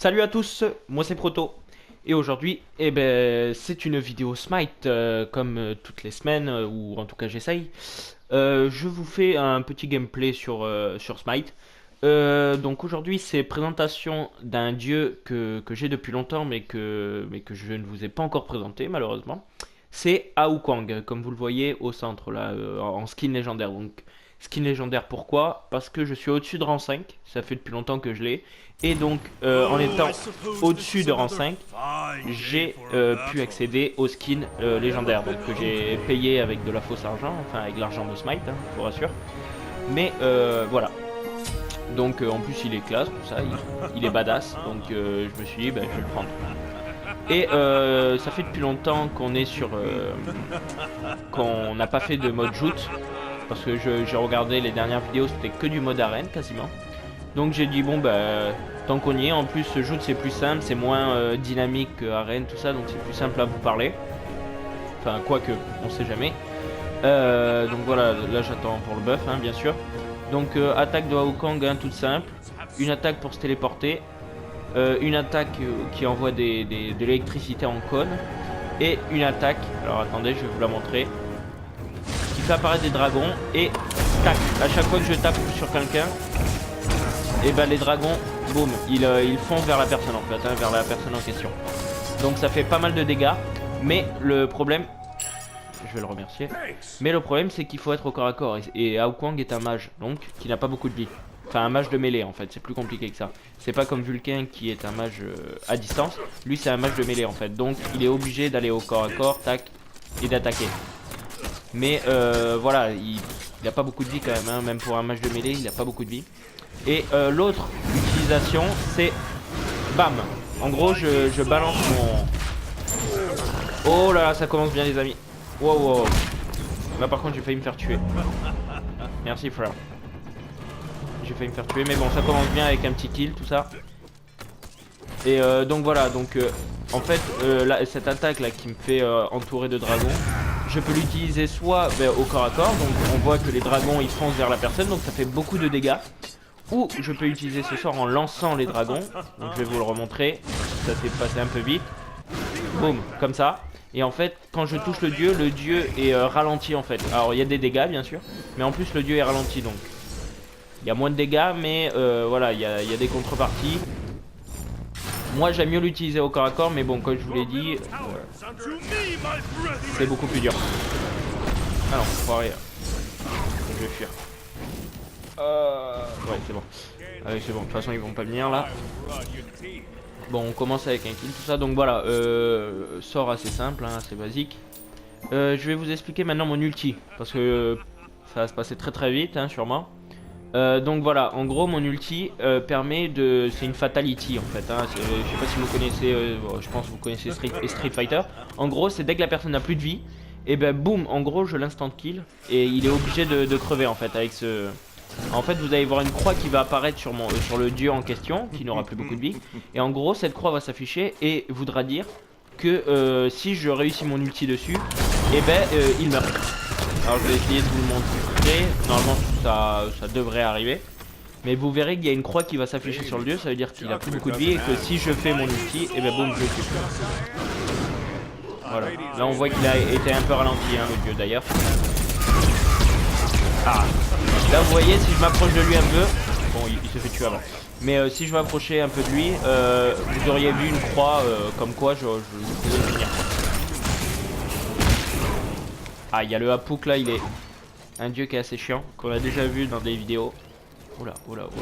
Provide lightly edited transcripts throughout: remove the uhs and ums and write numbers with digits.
Salut à tous, moi c'est Proto. Et aujourd'hui, c'est une vidéo Smite, comme toutes les semaines, ou en tout cas j'essaye. Je vous fais un petit gameplay sur Smite. Donc aujourd'hui, c'est présentation d'un dieu que j'ai depuis longtemps, mais que je ne vous ai pas encore présenté malheureusement. C'est Aokang, comme vous le voyez au centre là, en skin légendaire. Donc skin légendaire, pourquoi? Parce que je suis au-dessus de rang 5, ça fait depuis longtemps que je l'ai. Et donc, en étant au-dessus de rang 5, j'ai pu accéder au skin légendaire, donc que j'ai payé avec de la fausse argent, enfin avec l'argent de Smite, hein, je vous rassure. Mais voilà. Donc en plus il est classe, tout ça, il est badass, donc je me suis dit, je vais le prendre. Et ça fait depuis longtemps qu'on est sur, qu'on n'a pas fait de mode joute, parce que j'ai regardé les dernières vidéos, c'était que du mode arène quasiment. Donc j'ai dit bon tant qu'on y est, en plus ce joute c'est plus simple, c'est moins dynamique que arène tout ça, donc c'est plus simple à vous parler. Enfin quoique, on sait jamais. Donc voilà, là j'attends pour le buff hein, bien sûr. Donc attaque de Aokang hein, toute simple, une attaque pour se téléporter, une attaque qui envoie de l'électricité en cône, et une attaque, alors attendez je vais vous la montrer, qui fait apparaître des dragons et tac, à chaque fois que je tape sur quelqu'un, et les dragons, boum, ils foncent vers la personne en fait, hein, vers la personne en question. Donc ça fait pas mal de dégâts, mais le problème, je vais le remercier, mais le problème c'est qu'il faut être au corps à corps, et Aokang est un mage, donc qui n'a pas beaucoup de vie. Enfin un mage de mêlée en fait, c'est plus compliqué que ça. C'est pas comme Vulcain qui est un mage à distance, lui c'est un mage de mêlée en fait, donc il est obligé d'aller au corps à corps, tac, et d'attaquer. Mais voilà, il a pas beaucoup de vie quand même, hein, même pour un mage de mêlée il a pas beaucoup de vie. Et l'autre utilisation c'est bam. En gros je balance mon... Oh là là ça commence bien les amis. Wow wow. Là par contre j'ai failli me faire tuer. Merci frère. J'ai failli me faire tuer mais bon ça commence bien avec un petit kill tout ça. Et donc voilà donc en fait là, cette attaque là qui me fait entourer de dragons, je peux l'utiliser soit au corps à corps, donc on voit que les dragons ils foncent vers la personne donc ça fait beaucoup de dégâts. Ou je peux utiliser ce sort en lançant les dragons. Donc je vais vous le remontrer. Ça s'est passé un peu vite. Boum, comme ça. Et en fait, quand je touche le dieu est ralenti en fait. Alors il y a des dégâts bien sûr. Mais en plus le dieu est ralenti donc. Il y a moins de dégâts mais voilà, il y a des contreparties. Moi j'aime mieux l'utiliser au corps à corps. Mais bon, comme je vous l'ai dit, c'est beaucoup plus dur. Ah non, faut arrêter. Je vais fuir. Ouais c'est bon. C'est bon, de toute façon ils vont pas venir là. Bon on commence avec un kill tout ça. Donc voilà, sort assez simple, hein, assez basique. Je vais vous expliquer maintenant mon ulti. Parce que ça va se passer très très vite hein, sûrement. Donc voilà, en gros mon ulti permet de... C'est une fatality en fait hein. Je sais pas si vous connaissez, bon, je pense que vous connaissez Street Fighter. En gros c'est dès que la personne n'a plus de vie, et boum, en gros je l'instant kill. Et il est obligé de crever en fait avec ce... En fait vous allez voir une croix qui va apparaître sur, sur le dieu en question, qui n'aura plus beaucoup de vie. Et en gros cette croix va s'afficher et voudra dire que si je réussis mon ulti dessus, il meurt. Alors je vais essayer de vous le montrer, normalement ça devrait arriver. Mais vous verrez qu'il y a une croix qui va s'afficher sur le dieu, ça veut dire qu'il a plus beaucoup de vie et que si je fais mon ulti, boum je le tue. Voilà, là on voit qu'il a été un peu ralenti hein, le dieu d'ailleurs. Ah. Là vous voyez si je m'approche de lui un peu, bon il se fait tuer avant. Mais si je m'approchais un peu de lui, vous auriez vu une croix comme quoi je pouvais le finir. Ah il y a le Hapouk là, il est un dieu qui est assez chiant, qu'on a déjà vu dans des vidéos. Oula oula oula.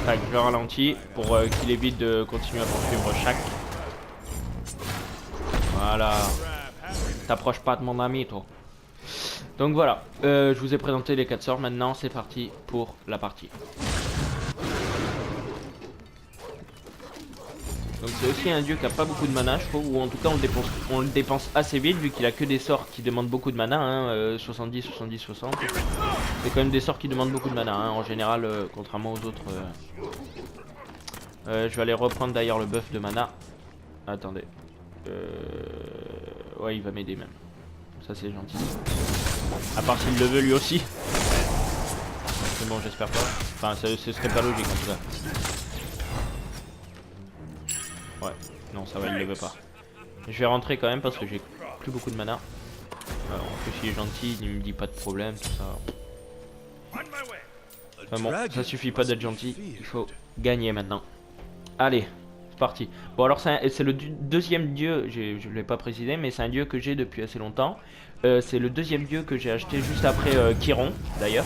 Tac, je le ralentis pour qu'il évite de continuer à poursuivre chaque. Voilà. T'approches pas de mon ami toi. Donc voilà, je vous ai présenté les 4 sorts, maintenant c'est parti pour la partie. Donc c'est aussi un dieu qui a pas beaucoup de mana je trouve, ou en tout cas on le dépense assez vite vu qu'il a que des sorts qui demandent beaucoup de mana, hein, 70, 70, 60. C'est quand même des sorts qui demandent beaucoup de mana hein, en général, contrairement aux autres. Je vais aller reprendre d'ailleurs le buff de mana. Attendez. Ouais il va m'aider même. Ça c'est gentil. À part s'il le veut lui aussi. Mais bon, j'espère pas. Enfin, ce serait pas logique en tout cas. Ouais, non, ça va, il le veut pas. Je vais rentrer quand même parce que j'ai plus beaucoup de mana. Alors, en plus, il est gentil, il me dit pas de problème, tout ça. Enfin bon, ça suffit pas d'être gentil, il faut gagner maintenant. Allez, c'est parti. Bon, alors, c'est le deuxième dieu, je l'ai pas précisé, mais c'est un dieu que j'ai depuis assez longtemps. C'est le deuxième dieu que j'ai acheté juste après Chiron, d'ailleurs.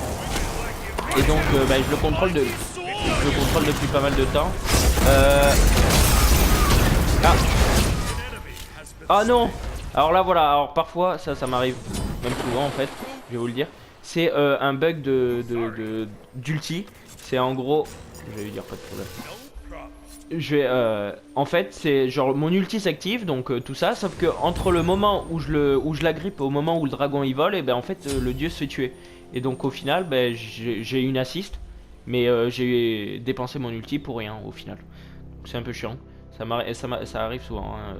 Et donc, bah, je le contrôle depuis pas mal de temps. Ah. Ah non. Alors là voilà, alors parfois ça m'arrive, même souvent en fait, je vais vous le dire. C'est un bug d'ulti. C'est en gros, je vais lui dire pas de problème. En fait c'est genre mon ulti s'active donc tout ça, sauf que entre le moment où je la grippe au moment où le dragon il vole, et ben en fait le dieu se fait tuer. Et donc au final ben, j'ai une assist, mais j'ai dépensé mon ulti pour rien au final. C'est un peu chiant, ça arrive souvent. Hein.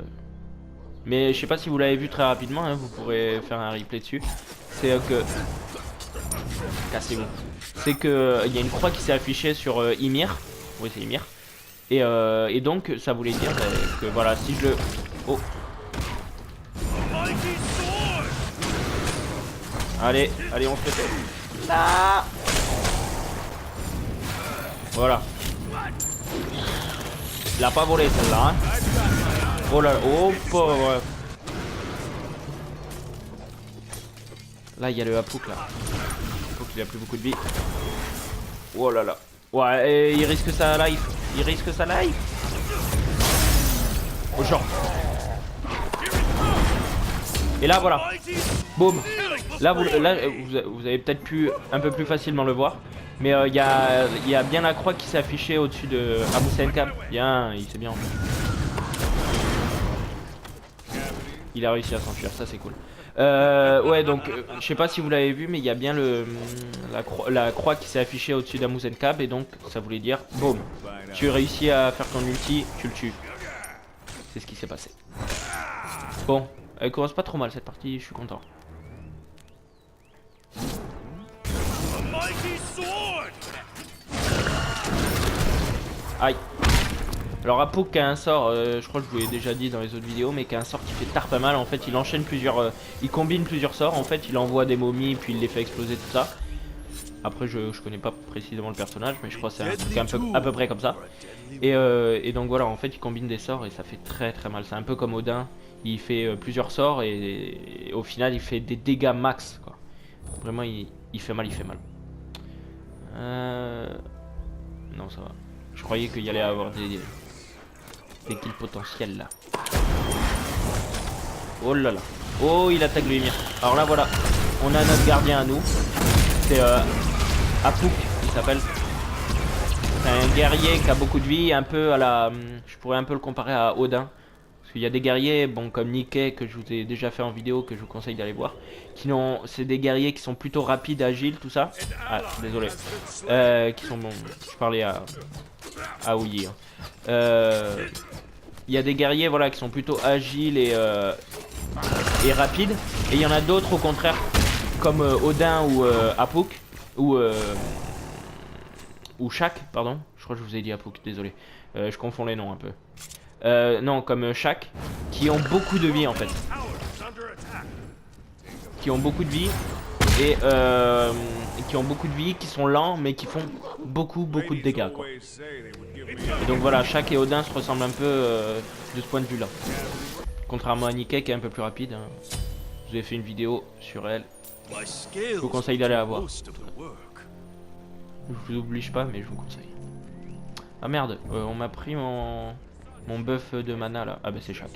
Mais je sais pas si vous l'avez vu très rapidement, hein, vous pourrez faire un replay dessus. C'est que... Cassez-vous. C'est que il y a une croix qui s'est affichée sur Ymir. Oui, c'est Ymir. Et donc, ça voulait dire que voilà, si je le... Oh. Allez, allez, on fait... Là. Voilà. Il a pas volé celle-là, hein. Oh là là, oh pauvre. Là il y a le Hapouk là. Faut qu'il a plus beaucoup de vie. Oh là là. Ouais, et il risque sa life. Il risque sa life. Oh genre. Et là voilà. Boum. Là vous avez peut-être pu un peu plus facilement le voir. Mais il y a bien la croix qui s'est affichée au-dessus de Abu Senkab. Bien, il s'est bien enfuir. Il a réussi à s'enfuir, ça c'est cool. Ouais, donc je sais pas si vous l'avez vu, mais il y a bien la croix qui s'est affichée au-dessus d'Amuzenkab, et donc ça voulait dire boum, tu réussis à faire ton ulti, tu le tues. C'est ce qui s'est passé. Bon, elle commence pas trop mal cette partie, je suis content. Aïe. Alors Hapouk a un sort, je crois que je vous l'ai déjà dit dans les autres vidéos, mais qui a un sort qui fait tarte pas mal. En fait il enchaîne plusieurs, il combine plusieurs sorts. En fait il envoie des momies puis il les fait exploser, tout ça. Après je connais pas précisément le personnage, mais je crois que c'est un truc à peu près comme ça. Et donc voilà, en fait il combine des sorts et ça fait très très mal. C'est un peu comme Odin, il fait plusieurs sorts et au final il fait des dégâts max quoi. Vraiment il fait mal, il fait mal. Non ça va. Je croyais qu'il y allait avoir des kills potentiels là. Oh là là. Oh, il attaque le Ymir. Alors là voilà, on a notre gardien à nous. C'est Hapouk il s'appelle. C'est un guerrier qui a beaucoup de vie, un peu à la... Je pourrais un peu le comparer à Odin. Parce qu'il y a des guerriers, bon comme Nikkei que je vous ai déjà fait en vidéo, que je vous conseille d'aller voir. C'est des guerriers qui sont plutôt rapides, agiles, tout ça. Ah, désolé. Qui sont... Bon, je parlais à Ouyi. Il y a des guerriers voilà, qui sont plutôt agiles et rapides. Et il y en a d'autres au contraire, comme Odin ou Hapouk, ou Shaq, pardon. Je crois que je vous ai dit Hapouk, désolé. Je confonds les noms un peu. Non, comme Shaq, qui ont beaucoup de vie en fait. Qui ont beaucoup de vie et qui sont lents mais qui font beaucoup de dégâts quoi. Et donc voilà, Shaq et Odin se ressemblent un peu de ce point de vue là. Contrairement à Nikkei qui est un peu plus rapide. Hein. Je vous ai fait une vidéo sur elle. Je vous conseille d'aller la voir. Je vous oblige pas mais je vous conseille. Ah merde, on m'a pris mon buff de mana là. Ah bah c'est Shaq.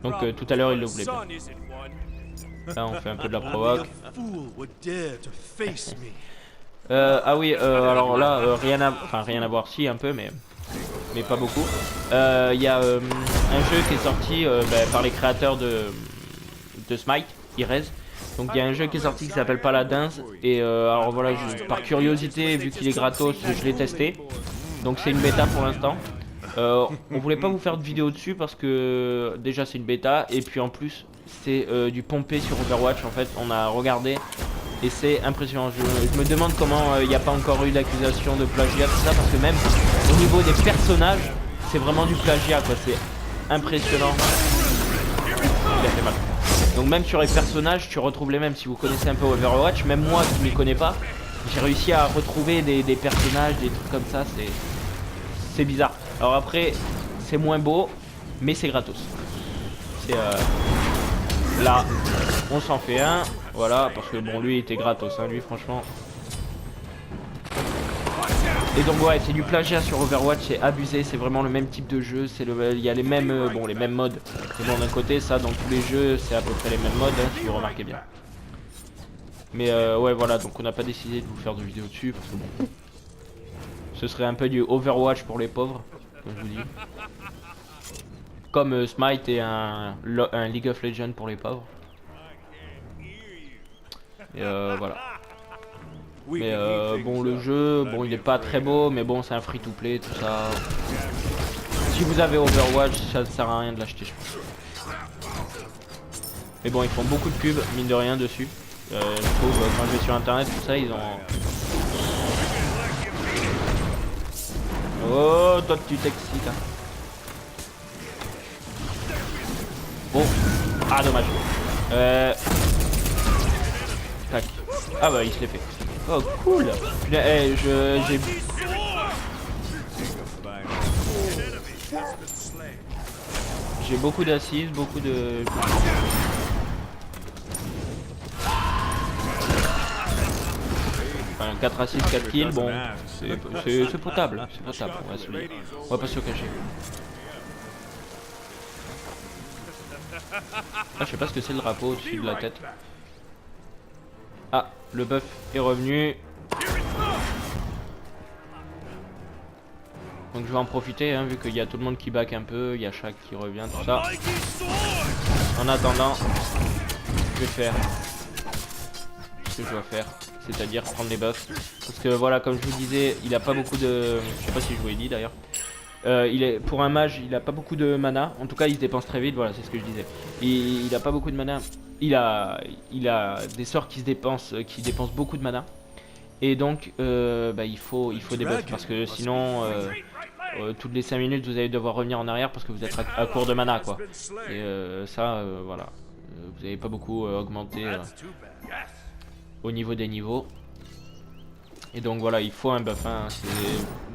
Donc tout à l'heure il le voulait pas. Là on fait un peu de la provoque. Ah oui, alors là rien à voir, si un peu mais pas beaucoup. Il y a un jeu qui est sorti par les créateurs de Smite, Irez. Donc il y a un jeu qui est sorti qui s'appelle Paladins. Et alors voilà, par curiosité, vu qu'il est gratos, je l'ai testé. Donc c'est une bêta pour l'instant. On voulait pas vous faire de vidéo dessus parce que déjà c'est une bêta. Et puis en plus c'est du pompé sur Overwatch. En fait on a regardé Et c'est impressionnant. Je me demande comment il n'y a pas encore eu d'accusation de plagiat, tout ça, parce que même au niveau des personnages, c'est vraiment du plagiat, quoi. C'est impressionnant. Il a fait mal. Donc même sur les personnages, tu retrouves les mêmes. Si vous connaissez un peu Overwatch, même moi qui ne les connais pas, j'ai réussi à retrouver des personnages, des trucs comme ça. C'est bizarre. Alors après, c'est moins beau, mais c'est gratos. C'est là, on s'en fait un. Voilà, parce que bon, lui il était gratos, hein, lui franchement. Et donc ouais, c'est du plagiat sur Overwatch, c'est abusé, c'est vraiment le même type de jeu, il y a les mêmes, bon, les mêmes modes. Et bon, d'un côté, ça, dans tous les jeux, c'est à peu près les mêmes modes, hein, si vous remarquez bien. Mais ouais, voilà, donc on n'a pas décidé de vous faire de vidéo dessus, parce que bon, ce serait un peu du Overwatch pour les pauvres, comme je vous dis. Comme Smite et un League of Legends pour les pauvres. Et voilà. Mais bon, le jeu, bon, il est pas très beau, mais bon, c'est un free to play, tout ça. Si vous avez Overwatch, ça ne sert à rien de l'acheter, je pense. Mais bon, ils font beaucoup de pubs, mine de rien, dessus. Je trouve, quand je vais sur internet, tout ça, ils ont. Oh, toi, tu t'excites, hein. Bon, ah, dommage. Tac. Ah bah, il se l'est fait. Oh cool. J'ai... J'ai beaucoup d'assises, beaucoup de... Enfin, 4 assises, 4 kills, bon, c'est potable, on va pas se le cacher. Ah, je sais pas ce que c'est le drapeau au-dessus de la tête. Ah, le buff est revenu. Donc je vais en profiter, hein, vu qu'il y a tout le monde qui back un peu, il y a Shaq qui revient, tout ça. En attendant, je vais faire ce que je dois faire, c'est-à-dire prendre les buffs. Parce que voilà, comme je vous disais, il a pas beaucoup de... Je sais pas si je vous l'ai dit d'ailleurs. Pour un mage, il a pas beaucoup de mana. En tout cas, il se dépense très vite, voilà, c'est ce que je disais. Il a pas beaucoup de mana. Il a des sorts qui dépensent beaucoup de mana. Et donc, bah, il faut des buffs. Parce que sinon, toutes les 5 minutes, vous allez devoir revenir en arrière parce que vous êtes à court de mana, quoi. Et ça, voilà. Vous n'avez pas beaucoup augmenté au niveau des niveaux. Et donc voilà, il faut un buff, hein,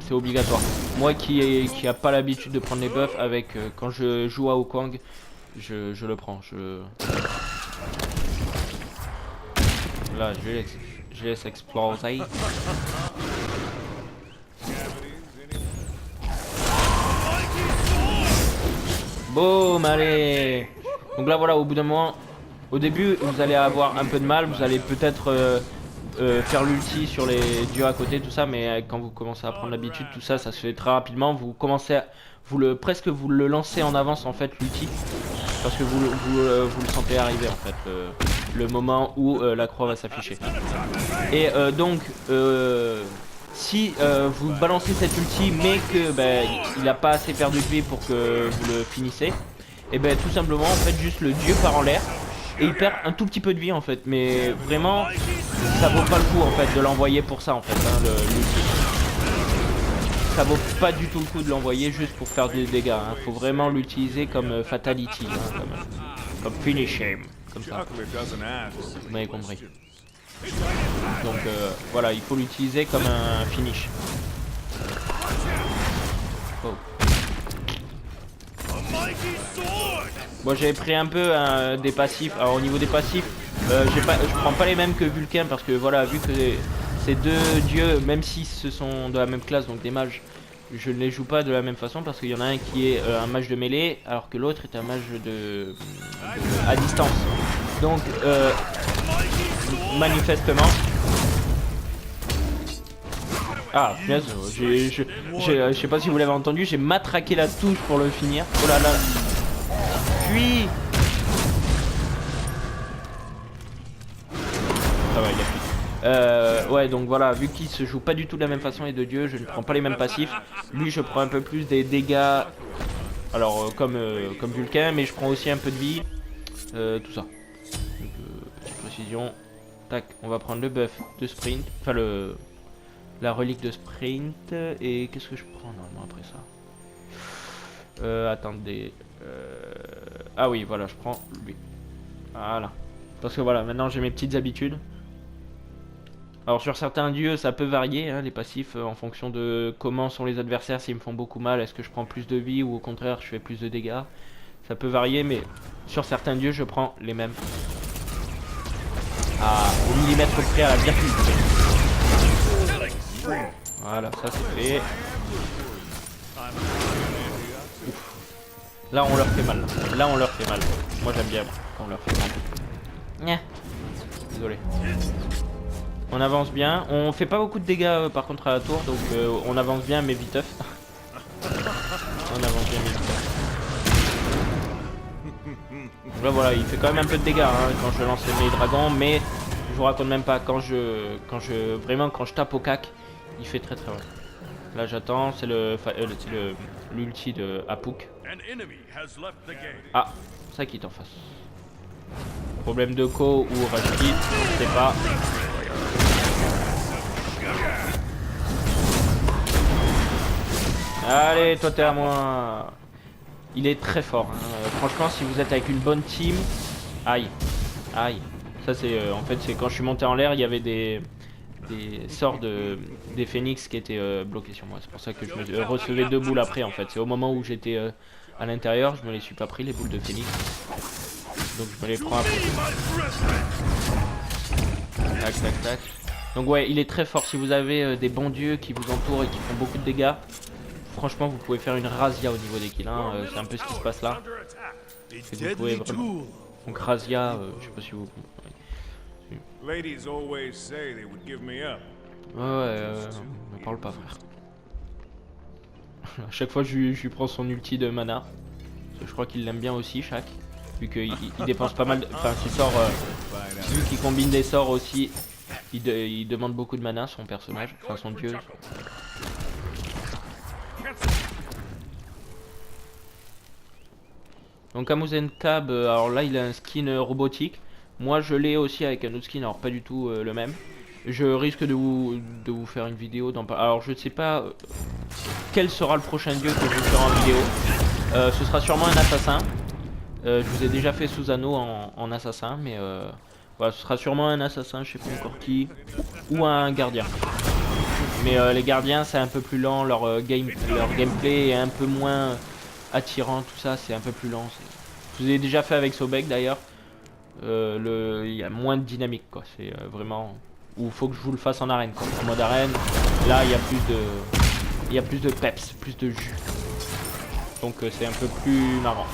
c'est obligatoire. Moi qui a pas l'habitude de prendre les buffs, avec quand je joue à Wukong, je le prends. Là, je laisse exploser. Boum, allez. Donc là voilà, au bout d'un moment, au début vous allez avoir un peu de mal, vous allez peut-être faire l'ulti sur les dieux à côté, tout ça, mais quand vous commencez à prendre l'habitude, tout ça, ça se fait très rapidement. Vous commencez à, presque vous le lancez en avance en fait, l'ulti, parce que vous le sentez arriver en fait, le moment où la croix va s'afficher. Et donc si vous balancez cette ulti mais que il n'a pas assez perdu de vie pour que vous le finissez, et ben tout simplement en fait juste le dieu part en l'air et il perd un tout petit peu de vie en fait, mais vraiment ça vaut pas le coup en fait de l'envoyer pour ça en fait, hein, l'ulti. Ça vaut pas du tout le coup de l'envoyer juste pour faire des dégâts, hein. Faut vraiment l'utiliser comme fatality, hein, comme finish him, comme ça. Vous m'avez compris. Donc voilà, il faut l'utiliser comme un finish. Oh. Bon, j'avais pris un peu des passifs. Alors au niveau des passifs, je prends pas les mêmes que Vulcain parce que voilà, vu que ces deux dieux, même si ce sont de la même classe, donc des mages, je ne les joue pas de la même façon parce qu'il y en a un qui est un mage de mêlée alors que l'autre est un mage à distance. Donc manifestement... Ah, punaise, je sais pas si vous l'avez entendu, j'ai matraqué la touche pour le finir. Oh là là. Puis... Ça va, il a fui. Ouais, donc voilà, vu qu'il se joue pas du tout de la même façon les deux dieux, je ne prends pas les mêmes passifs. Lui, je prends un peu plus des dégâts, alors comme Vulcain, mais je prends aussi un peu de vie, tout ça. Donc, petite précision. Tac, on va prendre le buff de sprint. Enfin, la relique de sprint. Et qu'est-ce que je prends normalement après ça? Attendez. Ah oui, voilà, je prends lui. Voilà. Parce que voilà, maintenant j'ai mes petites habitudes. Alors sur certains dieux ça peut varier hein, les passifs en fonction de comment sont les adversaires, s'ils me font beaucoup mal, est-ce que je prends plus de vie ou au contraire je fais plus de dégâts. Ça peut varier mais sur certains dieux je prends les mêmes. Au millimètre près à la virgule près. Voilà, ça c'est fait. Ouf. Là on leur fait mal. Là on leur fait mal. Moi j'aime bien quand on leur fait mal. Désolé. On avance bien, on fait pas beaucoup de dégâts par contre à la tour, donc on avance bien mais viteuf. On avance bien mais viteuf. Donc là voilà, il fait quand même un peu de dégâts hein, quand je lance mes dragons, mais je vous raconte même pas quand je tape au cac, il fait très très mal. Là j'attends, c'est l'ulti de Apuk. Ah, ça quitte en face. Problème de Co ou Rashkit, je sais pas. Allez, toi t'es à moi. Il est très fort. Hein. Franchement, si vous êtes avec une bonne team, aïe, aïe. Ça c'est, en fait, c'est quand je suis monté en l'air, il y avait des sorts des phénix qui étaient bloqués sur moi. C'est pour ça que je me recevais 2 boules après. En fait, c'est au moment où j'étais à l'intérieur, je me les suis pas pris les boules de phénix. Donc je me les prends après. Tac, tac, tac. Donc ouais, il est très fort. Si vous avez des bons dieux qui vous entourent et qui font beaucoup de dégâts, franchement, vous pouvez faire une razzia au niveau des kills. Hein. C'est un peu ce qui se passe là. Et vous pouvez vraiment... Donc razzia, je sais pas si vous... Ouais, ne parle pas, frère. À chaque fois, je lui prends son ulti de mana. Je crois qu'il l'aime bien aussi, Shaq. Vu qu'il dépense pas mal... Enfin, ses sorts... vu qu'il combine des sorts aussi, il demande beaucoup de mana, son personnage. Enfin, son dieu. Donc Amuzen Cab, alors là il a un skin robotique. Moi je l'ai aussi avec un autre skin, alors pas du tout le même. Je risque de vous faire une vidéo dans... Alors je ne sais pas quel sera le prochain dieu que je ferai en vidéo. Ce sera sûrement un assassin. Je vous ai déjà fait Susano en assassin, mais voilà, ce sera sûrement un assassin, je sais pas encore qui. Ou un gardien. Mais les gardiens c'est un peu plus lent, leur gameplay est un peu moins... attirant, tout ça, c'est un peu plus lent. Je vous ai déjà fait avec Sobek d'ailleurs. Il y a moins de dynamique, quoi. C'est vraiment où faut que je vous le fasse en arène, quoi. En mode arène, là il y a plus de peps, plus de jus. Donc c'est un peu plus marrant.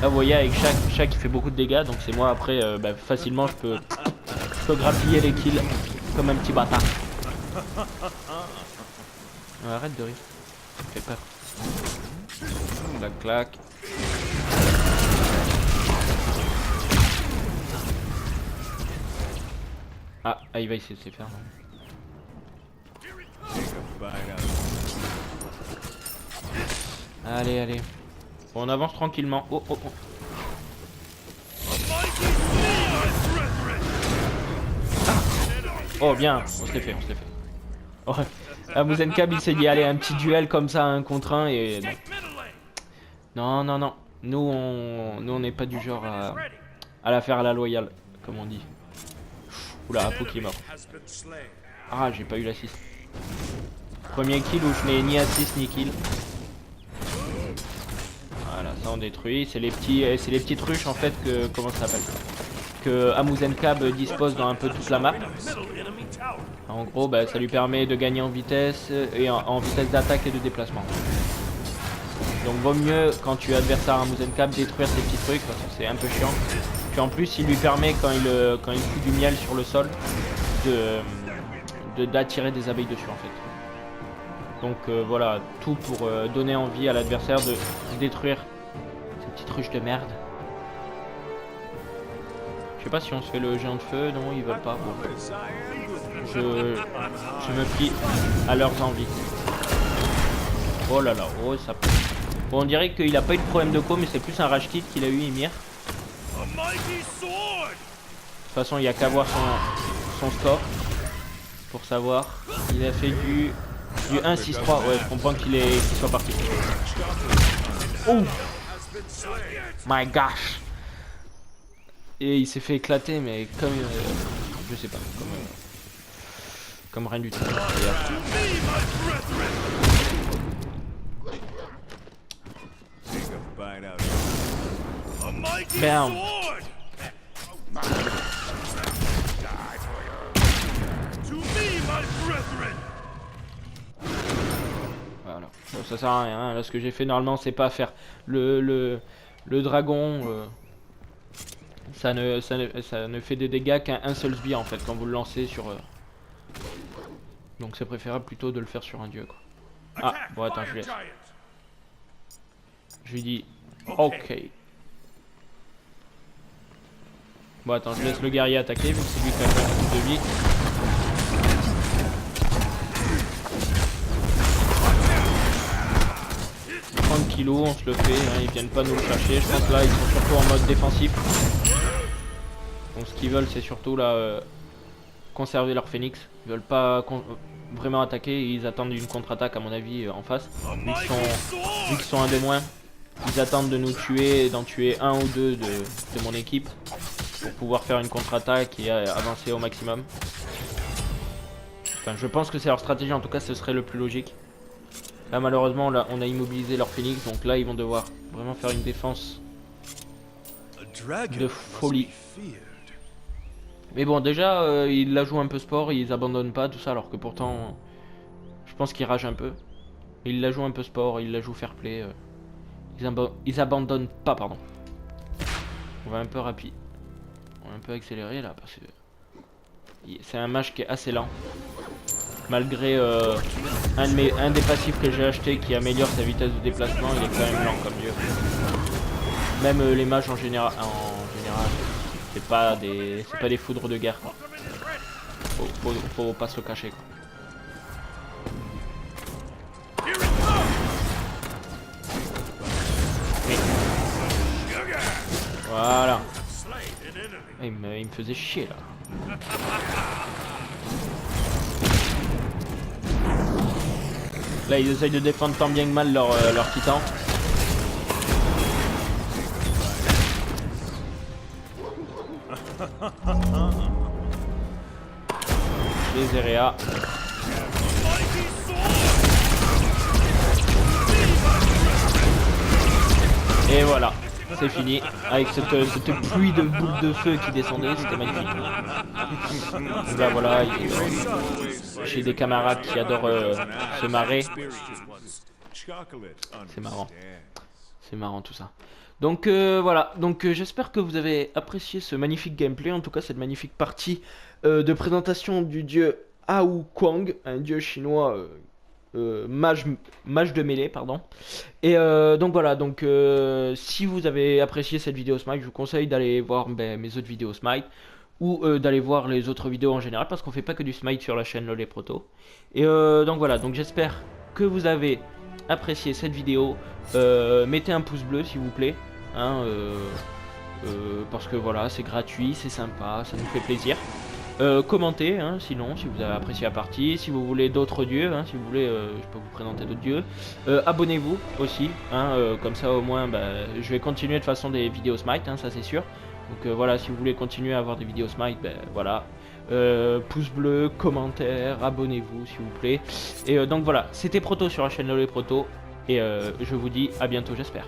Là vous voyez avec chaque qui fait beaucoup de dégâts, donc c'est moi après facilement je peux grappiller les kills comme un petit bâtard. Arrête de rire, ça me fait peur. Clac clac. Ah, il va essayer de se faire. Allez, allez. Bon, on avance tranquillement. Oh, oh, oh. Oh, bien. On se l'est fait, on se l'est fait. Oh. Amuzen Cab, il s'est dit, allez, un petit duel comme ça, 1 contre 1 et... Non, non, non. Nous, on n'est pas du genre à la faire à la loyale, comme on dit. Oula, Apo qui est mort. Ah, j'ai pas eu l'assist. Premier kill où je n'ai ni assist ni kill. Voilà, ça on détruit. C'est les petites ruches en fait que... Comment ça s'appelle? Que Amuzen Cab dispose dans un peu toute la map. En gros, ça lui permet de gagner en vitesse et en vitesse d'attaque et de déplacement. Donc vaut mieux quand tu es adversaire à Amuzen Cab détruire ces petits trucs parce que c'est un peu chiant. Puis en plus il lui permet quand il fout du miel sur le sol d'attirer des abeilles dessus en fait. Donc voilà, tout pour donner envie à l'adversaire de détruire ces petites ruches de merde. Je sais pas si on se fait le géant de feu, non ils veulent pas. Bon. Je me plie à leurs envies. Oh là là, oh ça... Bon, on dirait qu'il a pas eu de problème de co, mais c'est plus un rage kit qu'il a eu Ymir. De toute façon, il n'y a qu'à voir son score pour savoir. Il a fait du 1-6-3. Ouais, je comprends qu'il soit parti. Oh my gosh. Et il s'est fait éclater, mais comme je sais pas, comme rien du tout. Bam. Voilà. Bon, ça sert à rien. Hein. Là, ce que j'ai fait normalement, c'est pas faire le dragon. Ça ne fait des dégâts qu'un seul sbire en fait quand vous le lancez sur. Donc c'est préférable plutôt de le faire sur un dieu quoi. Ah bon attends je laisse. Je lui dis ok. Bon attends je laisse le guerrier attaquer vu que c'est lui qui a fait un coup de vie. Tranquillou, on se le fait, hein, ils viennent pas nous le chercher. Je pense que là ils sont surtout en mode défensif. Donc ce qu'ils veulent c'est surtout là conserver leur phénix. Ils veulent pas vraiment attaquer, ils attendent une contre-attaque à mon avis en face. Vu qu'ils sont un des moins, ils attendent de nous tuer, d'en tuer un ou deux de mon équipe pour pouvoir faire une contre-attaque et avancer au maximum. Enfin je pense que c'est leur stratégie, en tout cas ce serait le plus logique. Là malheureusement là, on a immobilisé leur phénix, donc là ils vont devoir vraiment faire une défense de folie. Mais bon déjà ils la jouent un peu sport, ils abandonnent pas tout ça alors que pourtant je pense qu'ils ragent un peu. Ils la jouent un peu sport, ils la jouent fair play. Ils abandonnent pas pardon. On va un peu rapide. On va un peu accélérer là parce que c'est un match qui est assez lent. Malgré un des passifs que j'ai acheté qui améliore sa vitesse de déplacement, il est quand même lent comme dieu. Même les mages en général c'est pas des foudres de guerre quoi. Faut pas se le cacher quoi. Oui. Voilà. Il me faisait chier là. Là ils essayent de défendre tant bien que mal leur titan. Les Erea. Et voilà, c'est fini. Avec cette pluie de boules de feu qui descendait, c'était magnifique. Donc là voilà, j'ai des camarades qui adorent se marrer. C'est marrant. C'est marrant tout ça. Donc voilà, donc j'espère que vous avez apprécié ce magnifique gameplay, en tout cas cette magnifique partie de présentation du dieu Ao Kuang, un dieu chinois mage de mêlée, pardon. Et donc voilà, donc si vous avez apprécié cette vidéo Smite, je vous conseille d'aller voir mes autres vidéos Smite ou d'aller voir les autres vidéos en général parce qu'on fait pas que du Smite sur la chaîne Lolé Proto. Et donc voilà, donc j'espère que vous avez apprécié cette vidéo. Mettez un pouce bleu s'il vous plaît, hein, parce que voilà, c'est gratuit, c'est sympa, ça nous fait plaisir. Commentez, hein, sinon, si vous avez apprécié la partie, si vous voulez d'autres dieux, hein, si vous voulez, je peux vous présenter d'autres dieux. Abonnez-vous aussi, hein, comme ça au moins, je vais continuer de toute façon des vidéos Smite, hein, ça c'est sûr. Donc voilà, si vous voulez continuer à avoir des vidéos Smite, voilà. Pouce bleu, commentaire, abonnez-vous s'il vous plaît. Et donc voilà, c'était Proto sur la chaîne Lolé Proto. Et je vous dis à bientôt j'espère.